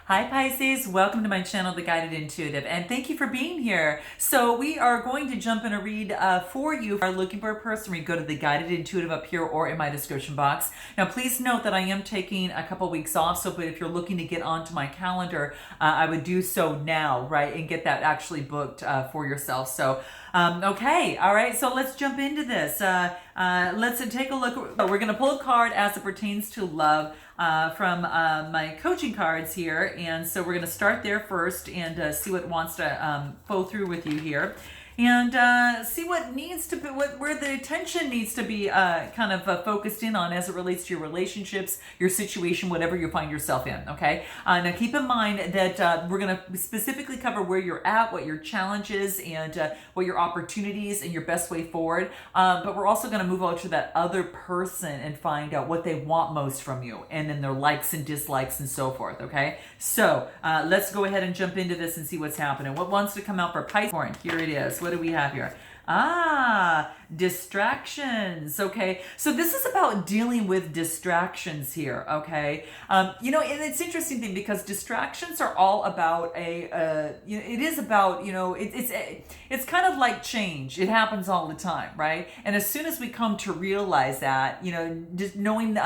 Hi Pisces, welcome to my channel, The Guided Intuitive, and thank you for being here. So we are going to jump in a read for you. If you are looking for a person, go to The Guided Intuitive up here or in my description box. Now please note that I am taking a couple weeks off, but if you're looking to get onto my calendar, I would do so now, right, and get that actually booked for yourself. So okay, all right, so let's jump into this. Let's take a look. We're going to pull a card as it pertains to love from my coaching cards here. And so we're going to start there first and see what wants to flow through with you here. And see what needs to be, where the attention needs to be kind of focused in on as it relates to your relationships, your situation, whatever you find yourself in. Okay. Now keep in mind that we're going to specifically cover where you're at, what your challenge is, and what your opportunities and your best way forward. But we're also going to move over to that other person and find out what they want most from you, and then their likes and dislikes and so forth. Okay. So let's go ahead and jump into this and see what's happening. What wants to come out for Pisces? Here it is. What do we have here? Distractions. Okay, so this is about dealing with distractions here. Okay, and it's interesting thing because distractions are all about it is about it's kind of like change. It happens all the time, right? And as soon as we come to realize that, just knowing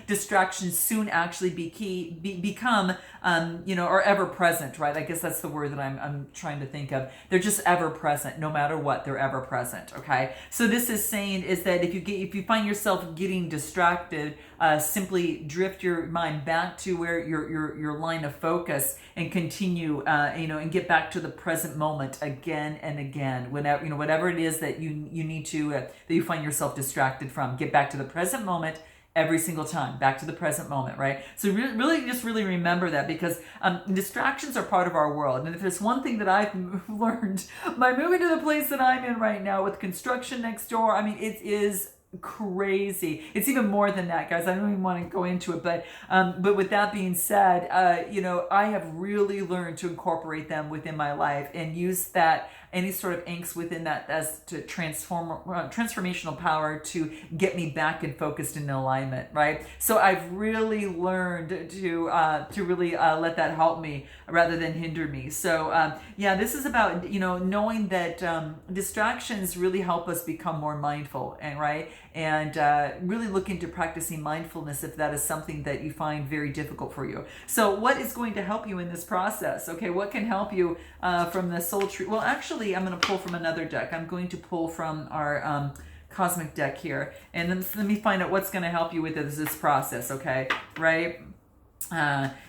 distractions soon actually become are ever present, right? I guess that's the word that I'm trying to think of. They're just ever present, no matter what. They're ever present. Okay, so this is saying is that if you find yourself getting distracted, simply drift your mind back to where your line of focus and continue, and get back to the present moment again and again. Whenever whatever it is that you need to that you find yourself distracted from, get back to the present moment. Every single time, back to the present moment, right? So really remember that, because distractions are part of our world. And if there's one thing that I've learned by moving to the place that I'm in right now with construction next door, I mean, it is crazy. It's even more than that, guys. I don't even want to go into it, but with that being said, I have really learned to incorporate them within my life and use that any sort of angst within that as to transformational power to get me back and focused in alignment, right? So I've really learned to really let that help me rather than hinder me. So this is about knowing that distractions really help us become more mindful, and right, and really look into practicing mindfulness if that is something that you find very difficult for you. So what is going to help you in this process? Okay, what can help you from the soul tree? Well, actually, I'm going to pull from another deck. I'm going to pull from our cosmic deck here, and then let me find out what's going to help you with this process. Okay, right.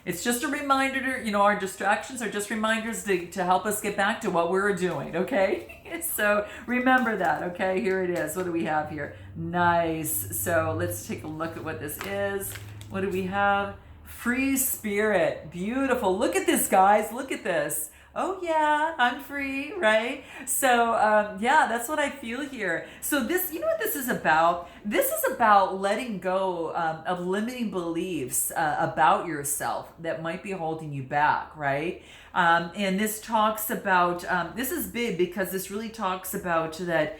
It's just a reminder, our distractions are just reminders to help us get back to what we're doing, okay? So remember that, okay? Here it is. What do we have here? Nice. So let's take a look at what this is. What do we have? Free spirit. Beautiful. Look at this, guys. Look at this. Oh yeah, I'm free, right? So that's what I feel here. So this, what this is about? This is about letting go of limiting beliefs about yourself that might be holding you back, right? And this talks about, this is big because this really talks about that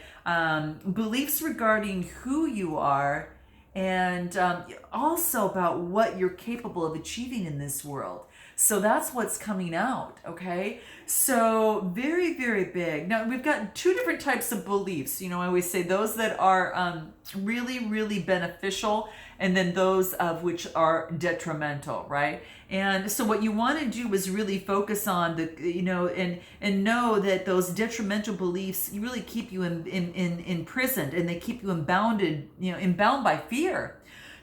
beliefs regarding who you are, and also about what you're capable of achieving in this world. So that's what's coming out, okay? So very, very big. Now, we've got two different types of beliefs. I always say those that are really, really beneficial, and then those of which are detrimental, right? And so what you want to do is really focus on and know that those detrimental beliefs really keep you imprisoned, and they keep you bound by fear.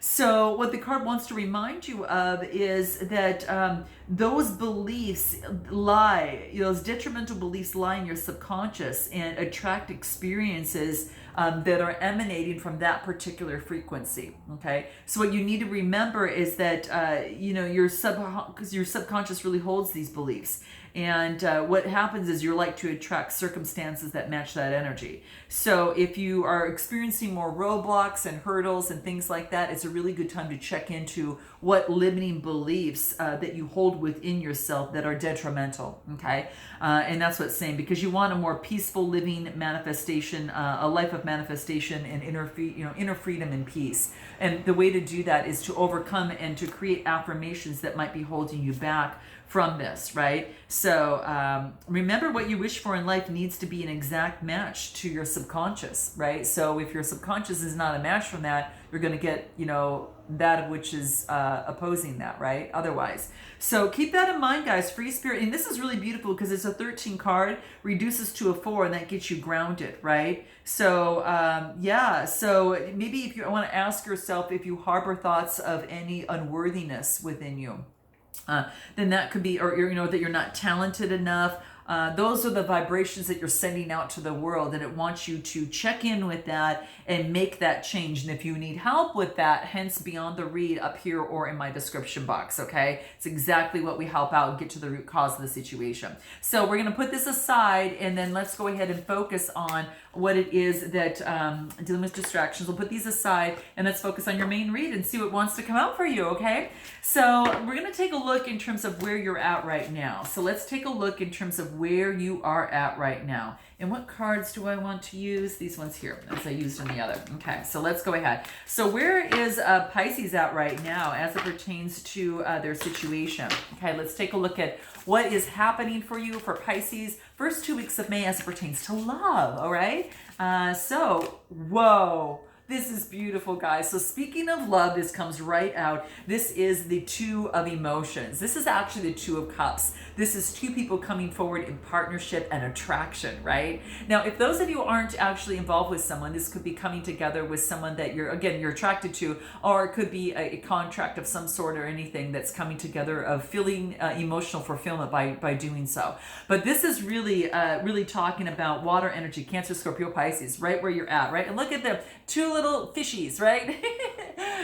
So what the card wants to remind you of is that those beliefs those detrimental beliefs lie in your subconscious and attract experiences that are emanating from that particular frequency. Okay, so what you need to remember is that your subconscious really holds these beliefs, and what happens is you're like to attract circumstances that match that energy. So if you are experiencing more roadblocks and hurdles and things like that, it's a really good time to check into what limiting beliefs that you hold within yourself that are detrimental. Okay, and that's what it's saying, because you want a more peaceful living manifestation, a life of manifestation and inner freedom and peace. And the way to do that is to overcome and to create affirmations that might be holding you back from this, right? So remember, what you wish for in life needs to be an exact match to your subconscious, right? So if your subconscious is not a match from that, you're going to get, that which is opposing that, right? Otherwise. So keep that in mind, guys. Free spirit. And this is really beautiful because it's a 13 card, reduces to a 4, and that gets you grounded, right? So, so maybe if you want to ask yourself if you harbor thoughts of any unworthiness within you, then that could be, or that you're not talented enough. Those are the vibrations that you're sending out to the world, and it wants you to check in with that and make that change. And if you need help with that, hence Beyond the Read up here or in my description box, okay? It's exactly what we help out and get to the root cause of the situation. So we're going to put this aside, and then let's go ahead and focus on what it is that dealing with distractions. We'll put these aside, and let's focus on your main read and see what wants to come out for you, okay? So we're going to take a look in terms of where you're at right now. So let's take a look in terms of where you are at right now. And what cards do I want to use? These ones here, as I used in the other. Okay, so let's go ahead. So where is Pisces at right now as it pertains to their situation? Okay, let's take a look at what is happening for you for Pisces first 2 weeks of May as it pertains to love, all right? Whoa. This is beautiful, guys. So speaking of love, this comes right out. This is the 2 of emotions. This is actually the 2 of cups. This is 2 people coming forward in partnership and attraction, right? Now, if those of you aren't actually involved with someone, this could be coming together with someone that you're attracted to, or it could be a contract of some sort or anything that's coming together of feeling emotional fulfillment by doing so. But this is really, really talking about water energy, Cancer, Scorpio, Pisces, right where you're at, right? And look at the 2 little fishies, right?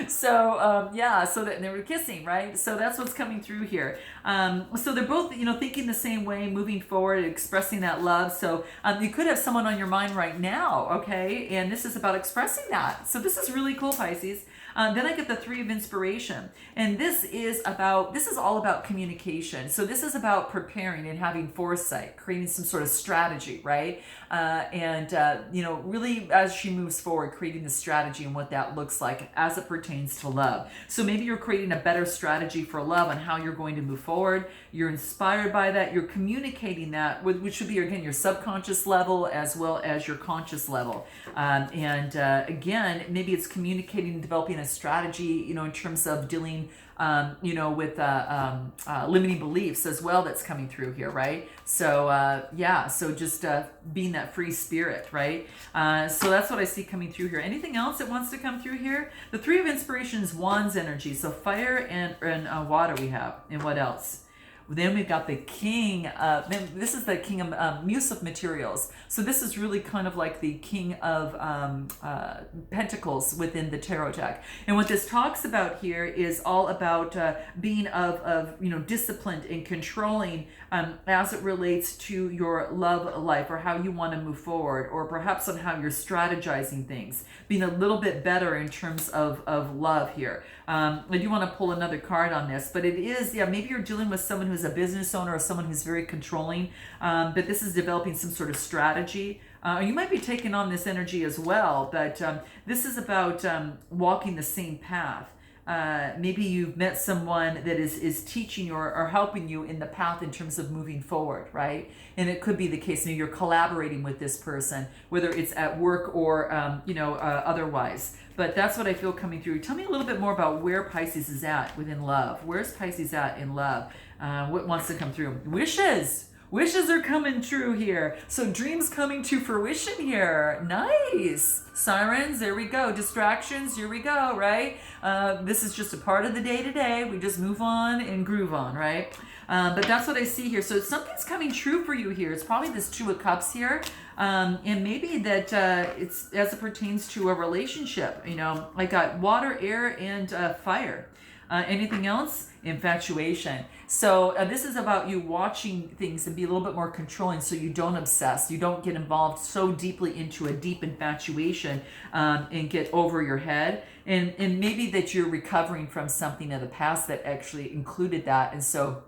So that they were kissing, right? So that's what's coming through here. So they're both, thinking the same way, moving forward, expressing that love. So you could have someone on your mind right now, okay? And this is about expressing that. So this is really cool, Pisces. Then I get the 3 of inspiration. And this is all about communication. So this is about preparing and having foresight, creating some sort of strategy, right? Really as she moves forward, creating the strategy and what that looks like as it pertains to love. So maybe you're creating a better strategy for love on how you're going to move forward. You're inspired by that. You're communicating that, which would be, again, your subconscious level as well as your conscious level. Again, maybe it's communicating and developing a strategy, in terms of dealing, with limiting beliefs as well that's coming through here, right? So, so just being that free spirit, right? So that's what I see coming through here. Anything else that wants to come through here? The 3 of inspiration is wands energy. So fire and water we have. And what else? Then we've got the king. This is the king of Muse of materials. So this is really kind of like the king of pentacles within the tarot deck. And what this talks about here is all about being disciplined and controlling as it relates to your love life, or how you want to move forward, or perhaps on how you're strategizing things, being a little bit better in terms of love here. I do want to pull another card on this, but it is, maybe you're dealing with someone who's a business owner or someone who's very controlling, but this is developing some sort of strategy. You might be taking on this energy as well, but this is about walking the same path. Maybe you've met someone that is teaching you or helping you in the path in terms of moving forward, right? And it could be the case, you're collaborating with this person, whether it's at work or, otherwise. But that's what I feel coming through. Tell me a little bit more about where Pisces is at within love. Where's Pisces at in love? What wants to come through? Wishes. Wishes are coming true here. So dreams coming to fruition here. Nice. Sirens, there we go. Distractions, here we go, right? This is just a part of the day-to-day. We just move on and groove on, right? But that's what I see here. So something's coming true for you here. It's probably this 2 of cups here. And maybe that it's as it pertains to a relationship. I got water, air, and fire. Anything else? Infatuation. So this is about you watching things and be a little bit more controlling, so you don't obsess. You don't get involved so deeply into a deep infatuation and get over your head. And maybe that you're recovering from something in the past that actually included that. And so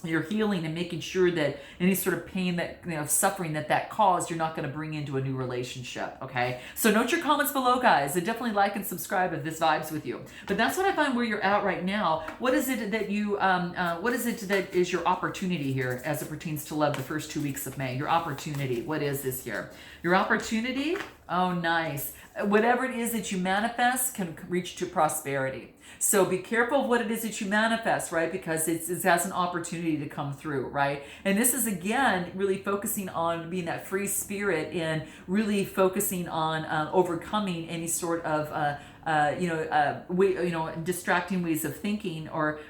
you're healing and making sure that any sort of pain that, suffering that caused, you're not going to bring into a new relationship. Okay, so note your comments below, guys, and definitely like and subscribe if this vibes with you. But that's what I find where you're at right now. What is it that you what is it that is your opportunity here as it pertains to love the first 2 weeks of May? Your opportunity, what is this here? Your opportunity, oh nice, whatever it is that you manifest can reach to prosperity. So be careful of what it is that you manifest, right? Because it has an opportunity to come through, right? And this is, again, really focusing on being that free spirit and really focusing on overcoming any sort of distracting ways of thinking, or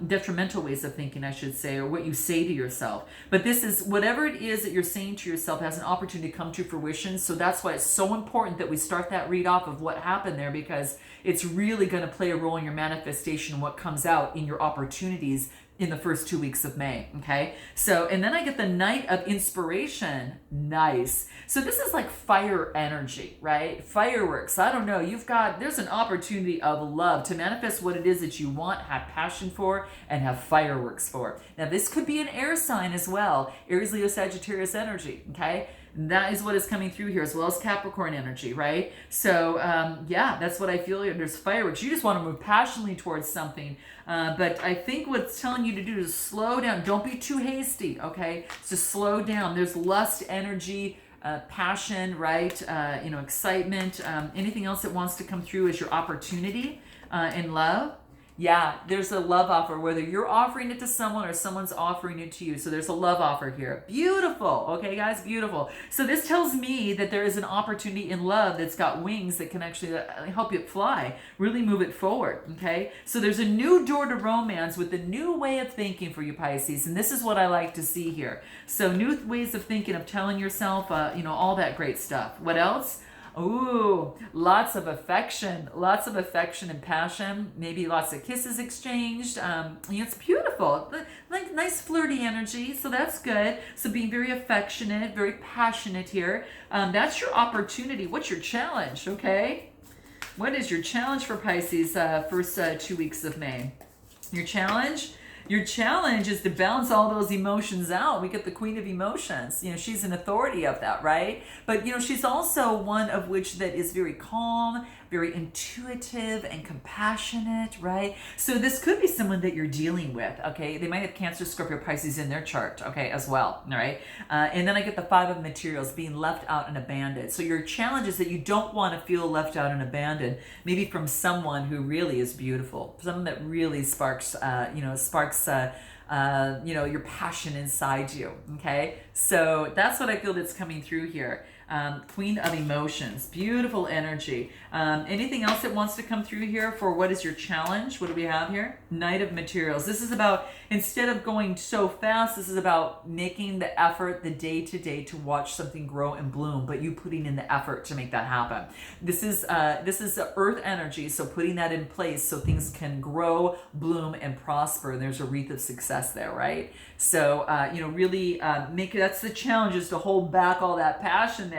detrimental ways of thinking, I should say, or what you say to yourself. But this is, whatever it is that you're saying to yourself has an opportunity to come to fruition. So that's why it's so important that we start that read off of what happened there, because it's really going to play a role in your manifestation and what comes out in your opportunities in the first 2 weeks of May. Okay, so, and then I get the Knight of Inspiration. Nice. So this is like fire energy, right? Fireworks. I don't know, there's an opportunity of love to manifest what it is that you want, have passion for, and have fireworks for. Now this could be an air sign as well, Aries, Leo, Sagittarius energy. Okay, that is what is coming through here, as well as Capricorn energy, right? So yeah, that's what I feel here. There's fireworks. You just want to move passionately towards something. But I think what's telling you to do is slow down. Don't be too hasty, okay? Just slow down. There's lust, energy, passion, right? Excitement. Anything else that wants to come through is your opportunity in love. Yeah, there's a love offer, whether you're offering it to someone or someone's offering it to you. So there's a love offer here. Beautiful. Okay, guys, beautiful. So this tells me that there is an opportunity in love that's got wings that can actually help it fly, really move it forward. Okay, so there's a new door to romance with a new way of thinking for you, Pisces. And this is what I like to see here. So new ways of thinking, of telling yourself, all that great stuff. What else? Ooh, lots of affection and passion, maybe lots of kisses exchanged. It's beautiful, like nice flirty energy, so that's good. So being very affectionate, very passionate here. That's your opportunity. What's your challenge, okay? What is your challenge for Pisces first 2 weeks of May? Your challenge? Your challenge is to balance all those emotions out. We get the Queen of Emotions. She's an authority of that, right? But, she's also one of which that is very calm, very intuitive and compassionate, right? So this could be someone that you're dealing with, okay? They might have Cancer, Scorpio, Pisces in their chart, okay, as well, all right? And then I get the Five of Materials, being left out and abandoned. So your challenge is that you don't want to feel left out and abandoned, maybe from someone who really is beautiful, someone that really sparks your passion inside you, okay? So that's what I feel that's coming through here. Queen of Emotions, beautiful energy. Anything else that wants to come through here for what is your challenge? What do we have here? Knight of Materials. This is about, instead of going so fast, this is about making the effort the day to day to watch something grow and bloom, but you putting in the effort to make that happen. This is earth energy, so putting that in place so things can grow, bloom, and prosper. There's a wreath of success there, right? So really that's the challenge, is to hold back all that passion there.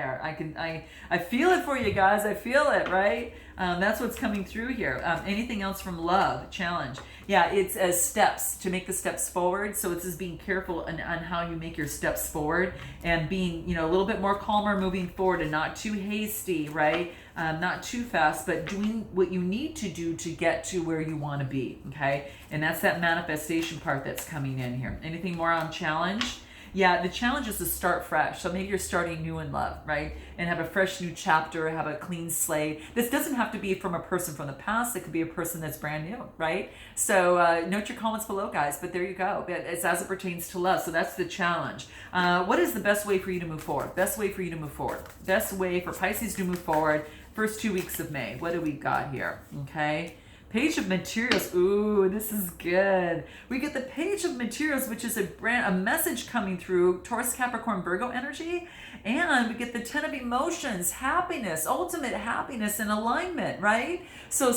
I feel it for you guys. I feel it, right? That's what's coming through here. Anything else from love? Challenge. Yeah, it's as steps, to make the steps forward. So it's just being careful on how you make your steps forward, and being, a little bit more calmer moving forward, and not too hasty, right? Not too fast, but doing what you need to do to get to where you want to be, okay? And that's that manifestation part that's coming in here. Anything more on challenge? Yeah, the challenge is to start fresh. So maybe you're starting new in love, right? And have a fresh new chapter, have a clean slate. This doesn't have to be from a person from the past. It could be a person that's brand new, right? So note your comments below, guys. But there you go. It's as it pertains to love. So that's the challenge. What is the best way for you to move forward? Best way for you to move forward. Best way for Pisces to move forward. First 2 weeks of May. What do we got here? Okay. Page of Materials. Ooh, this is good. We get the Page of Materials, which is a message coming through Taurus, Capricorn, Virgo energy. And we get the Ten of Emotions, happiness, ultimate happiness and alignment, right? So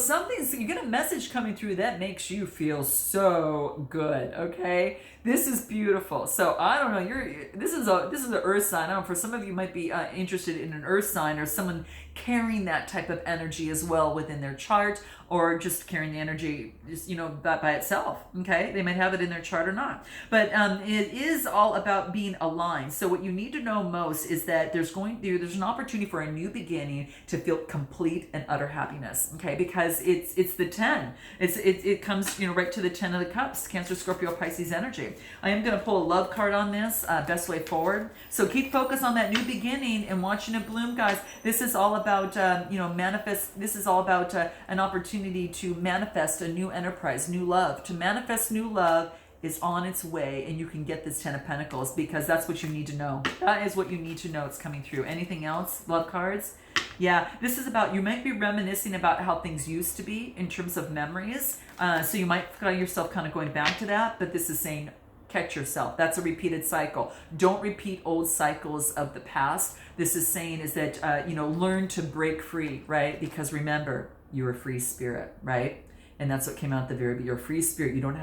you get a message coming through that makes you feel so good, okay? This is beautiful. So I don't know, this is an earth sign. I don't know, for some of you might be interested in an earth sign, or someone carrying that type of energy as well within their chart, or just carrying the energy just, you know, by itself. Okay, they might have it in their chart or not, but it is all about being aligned. So what you need to know most is that there's an opportunity for a new beginning to feel complete and utter happiness. Okay, because it's the 10. It comes, you know, right to the 10 of the cups, Cancer, Scorpio, Pisces energy. I am going to pull a love card on this, best way forward. So keep focus on that new beginning and watching it bloom, guys. This is all about you know, manifest. This is all about an opportunity to manifest a new enterprise, new love. To manifest new love is on its way, and you can get this 10 of Pentacles, because that's what you need to know. That is what you need to know. It's coming through. Anything else? Love cards? Yeah, this is about, you might be reminiscing about how things used to be in terms of memories. So you might find yourself kind of going back to that, but this is saying, catch yourself. That's a repeated cycle. Don't repeat old cycles of the past. This is saying is that, you know, learn to break free, right? Because remember, you're a free spirit, right? And that's what came out at the very beginning. You're a free spirit. You don't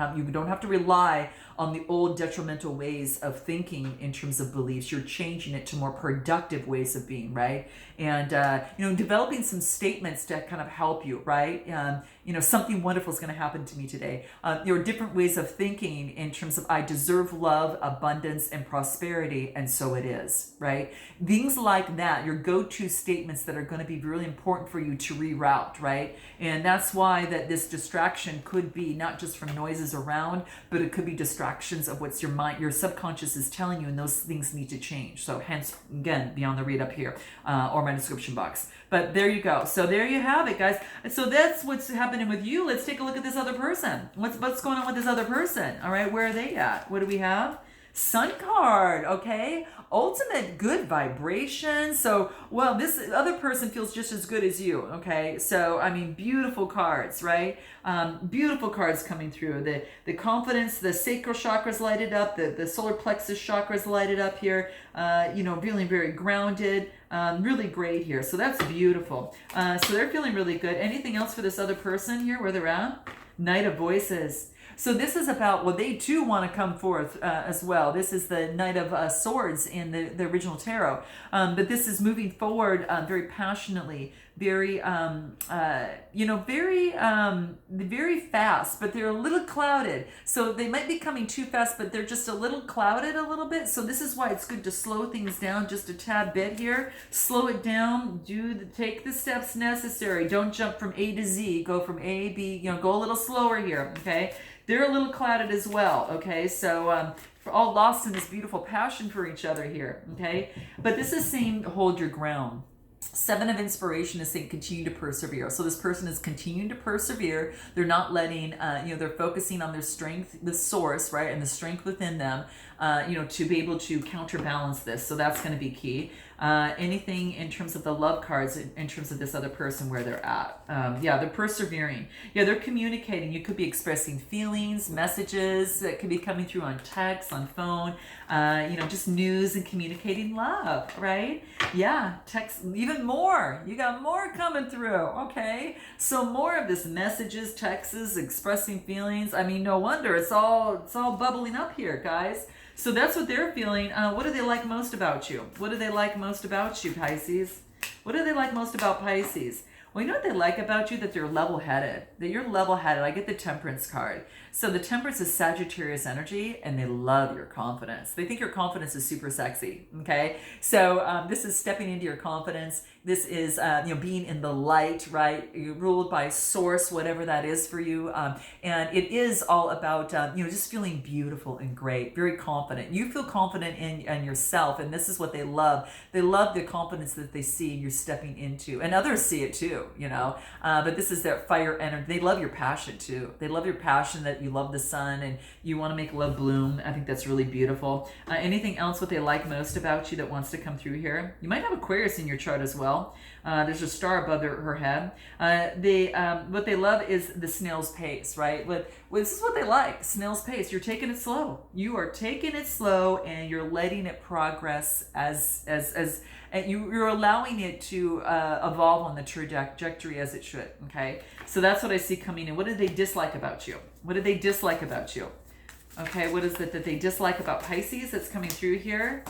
have to rely on the old detrimental ways of thinking in terms of beliefs. You're changing it to more productive ways of being, right? And you know, developing some statements to kind of help you, right? You know, something wonderful is going to happen to me today. There are different ways of thinking in terms of I deserve love, abundance, and prosperity, and so it is, right? Things like that, your go-to statements that are going to be really important for you to reroute, right? And that's why that this distraction could be not just from noises around, but it could be distractions of what's your mind, your subconscious is telling you, and those things need to change. So hence, again, be on the read up here or my description box. But there you go. So there you have it, guys. So that's what's happening with you. Let's take a look at this other person. What's going on with this other person? All right, where are they at? What do we have? Sun card, okay? Ultimate good vibration. So, well, this other person feels just as good as you, okay? So, I mean, beautiful cards, right? Beautiful cards coming through. The confidence, the sacral chakras lighted up, the solar plexus chakras lighted up here, you know, feeling very grounded, really great here. So that's beautiful. So they're feeling really good. Anything else for this other person here, where they're at? Knight of Voices. So this is about, well, they too want to come forth as well. This is the Knight of Swords in the original tarot. But this is moving forward very passionately, very, you know, very fast, but they're a little clouded. So they might be coming too fast, but they're just a little clouded a little bit. So this is why it's good to slow things down just a tad bit here. Slow it down, take the steps necessary. Don't jump from A to Z, go from A, B, you know, go a little slower here, okay? They're a little clouded as well, okay? So we're all lost in this beautiful passion for each other here, okay? But this is saying hold your ground. Seven of Inspiration is saying continue to persevere. So this person is continuing to persevere. They're not letting, you know, they're focusing on their strength, the source, right? And the strength within them, you know, to be able to counterbalance this. So that's going to be key. Anything in terms of the love cards, in terms of this other person, where they're at. Yeah, they're persevering. Yeah, they're communicating. You could be expressing feelings, messages that could be coming through on text, on phone, you know, just news and communicating love, right? Yeah, text, even more. You got more coming through, okay? So more of this messages, texts, expressing feelings. I mean, no wonder it's all bubbling up here, guys. So that's what they're feeling. What do they like most about you? What do they like most about you, Pisces? What do they like most about Pisces? Well, you know what they like about you? That they're level-headed. That you're level-headed. I get the Temperance card. So the Temperance is Sagittarius energy, and they love your confidence. They think your confidence is super sexy, okay? So this is stepping into your confidence. This is, you know, being in the light, right? You're ruled by source, whatever that is for you. And it is all about, you know, just feeling beautiful and great, very confident. You feel confident in yourself, and this is what they love. They love the confidence that they see you're stepping into, and others see it too, you know. But this is their fire energy. They love your passion too. They love your passion, that you love the sun and you want to make love bloom. I think that's really beautiful. Anything else what they like most about you that wants to come through here? You might have Aquarius in your chart as well. There's a star above her head. What they love is the snail's pace, right? This is what they like, snail's pace. You're taking it slow. You are taking it slow, and you're letting it progress and you're allowing it to evolve on the trajectory as it should, okay? So that's what I see coming in. What do they dislike about you? What do they dislike about you? Okay, what is it that they dislike about Pisces that's coming through here?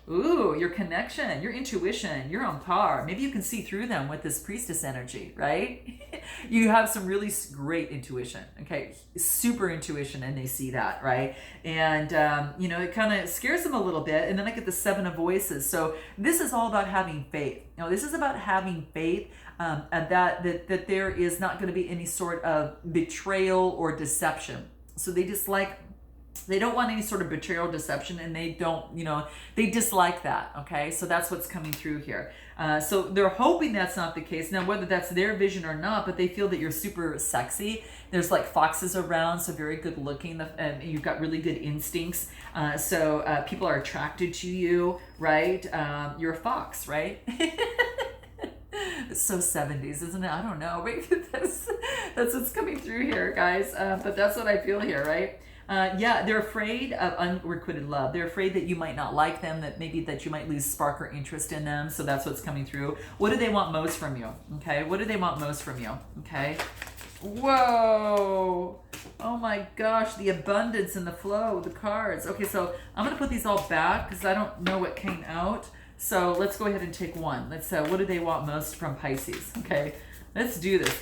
Ooh, your connection, your intuition, you're on par. Maybe you can see through them with this priestess energy, right? You have some really great intuition, okay? Super intuition, and they see that, right? And, it kind of scares them a little bit. And then I get the Seven of Voices. So this is all about having faith. This is about having faith and that there is not going to be any sort of betrayal or deception. So they don't want any sort of betrayal, deception, and they don't, they dislike that, okay? So that's what's coming through here. So they're hoping that's not the case. Now, whether that's their vision or not, but they feel that you're super sexy. There's like foxes around, so very good looking, and you've got really good instincts. So people are attracted to you, right? You're a fox, right? It's so 70s, isn't it? I don't know. Maybe that's what's coming through here, guys. But that's what I feel here, right? They're afraid of unrequited love. They're afraid that you might not like them, that you might lose spark or interest in them. So that's what's coming through. What do they want most from you? Okay. What do they want most from you? Okay. Whoa. Oh my gosh. The abundance and the flow, the cards. Okay. So I'm going to put these all back because I don't know what came out. So let's go ahead and take one. Let's what do they want most from Pisces? Okay. Let's do this.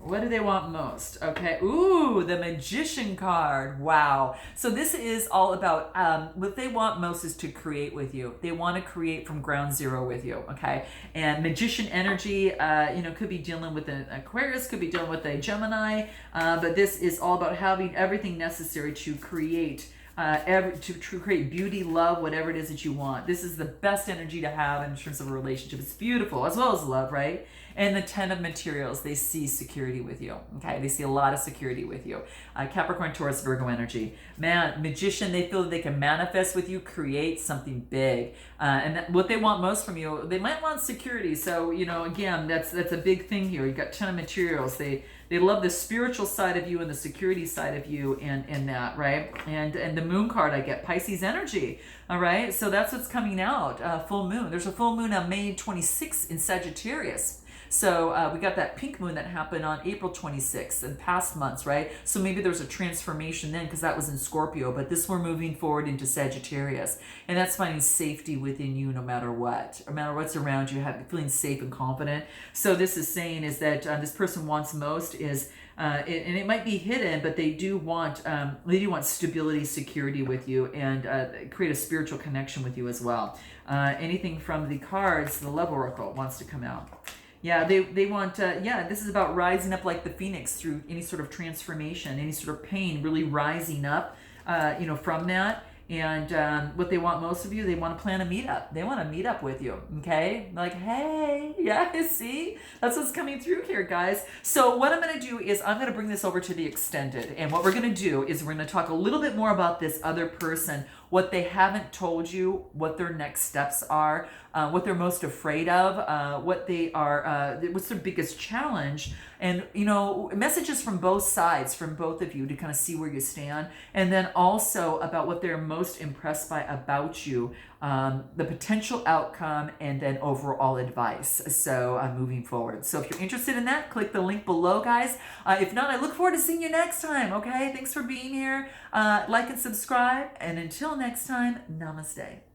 What do they want most? Okay. Ooh, the Magician card. Wow. So this is all about what they want most is to create with you. They want to create from ground zero with you. Okay. And Magician energy, could be dealing with an Aquarius, could be dealing with a Gemini, but this is all about having everything necessary to create. To create beauty, love, whatever it is that you want. This is the best energy to have in terms of a relationship. It's beautiful, as well as love, right? And the 10 of materials, they see security with you. Okay, they see a lot of security with you. Capricorn, Taurus, Virgo energy. Man, Magician, they feel that they can manifest with you, create something big. What they want most from you, they might want security. So, again, that's a big thing here. You got 10 of materials. They love the spiritual side of you and the security side of you and that, right? And the moon card, I get Pisces energy, all right? So that's what's coming out, full moon. There's a full moon on May 26th in Sagittarius. So we got that pink moon that happened on April 26th in past months, right? So maybe there's a transformation then because that was in Scorpio, but this we're moving forward into Sagittarius. And that's finding safety within you no matter what. No matter what's around you, feeling safe and confident. So this is saying is that this person wants most is, and it might be hidden, but they do want stability, security with you, and create a spiritual connection with you as well. Anything from the cards, the Love Oracle wants to come out. Yeah, they want, this is about rising up like the phoenix through any sort of transformation, any sort of pain, really rising up, from that. And what they want most of you, they want to plan a meetup. They want to meet up with you, okay? Like, hey, yeah, see? That's what's coming through here, guys. So what I'm going to do is I'm going to bring this over to the extended. And what we're going to do is we're going to talk a little bit more about this other person, what they haven't told you, what their next steps are, what they're most afraid of, what they are, what's their biggest challenge, and messages from both sides, from both of you to kind of see where you stand, and then also about what they're most impressed by about you, the potential outcome, and then overall advice. So moving forward. So if you're interested in that, click the link below, guys. If not, I look forward to seeing you next time. Okay, thanks for being here. Like and subscribe, and until next time, namaste.